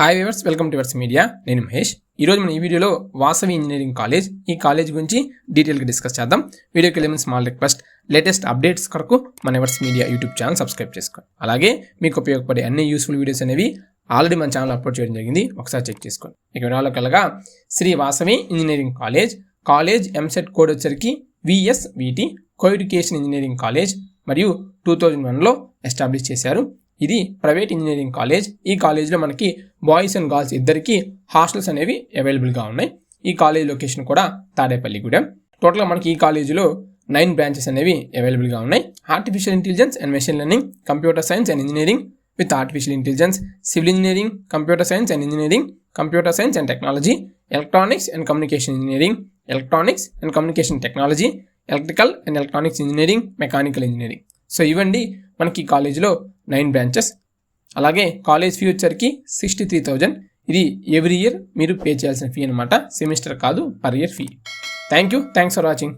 Hi viewers, welcome to వర్స్ media. నేను మహేష్. ఈరోజు మనం ఈ వీడియోలో వాసవి ఇంజనీరింగ్ కాలేజ్ ఈ కాలేజ్ గురించి డీటెయిల్గా డిస్కస్ చేద్దాం. వీడియోకి వెళ్ళే స్మాల్ రిక్వెస్ట్, లేటెస్ట్ అప్డేట్స్ కొరకు మన వర్స్ మీడియా యూట్యూబ్ ఛానల్ సబ్స్క్రైబ్ చేసుకోండి. అలాగే మీకు ఉపయోగపడే అన్ని యూస్ఫుల్ వీడియోస్ అనేవి ఆల్రెడీ మన ఛానల్ అప్లోడ్ చేయడం జరిగింది, ఒకసారి చెక్ చేసుకోండి. ఇక వివరాలకు వెళ్ళగా, Shri Vasavi engineering college EAMCET code వచ్చరికి VSVT కోఎడ్యుకేషన్ ఇంజనీరింగ్ కాలేజ్ మరియు 2001లో ఎస్టాబ్లిష్ చేశారు. ఇది ప్రైవేట్ ఇంజనీరింగ్ కాలేజ్. ఈ కాలేజ్లో మనకి బాయ్స్ అండ్ గర్ల్స్ ఇద్దరికి హాస్టల్స్ అనేవి అవైలబుల్గా ఉన్నాయి. ఈ కాలేజ్ లొకేషన్ కూడా తాడేపల్లిగూడెం. టోటల్గా మనకి ఈ కాలేజీలో 9 బ్రాంచెస్ అనేవి అవైలబుల్గా ఉన్నాయి. Artificial intelligence and machine learning, computer science and engineering with artificial intelligence, civil engineering, computer science and engineering, computer science and technology, electronics and communication engineering, electronics and communication technology, electrical and electronics engineering, mechanical engineering. So ఇవండి మనకి ఈ కాలేజీలో 9 branches. అలాగే college fee వచ్చరికి 63,000. ఇది every year మీరు pay చేయాల్సిన fee అనమాట, సెమిస్టర్ కాదు, per year fee. Thanks for watching.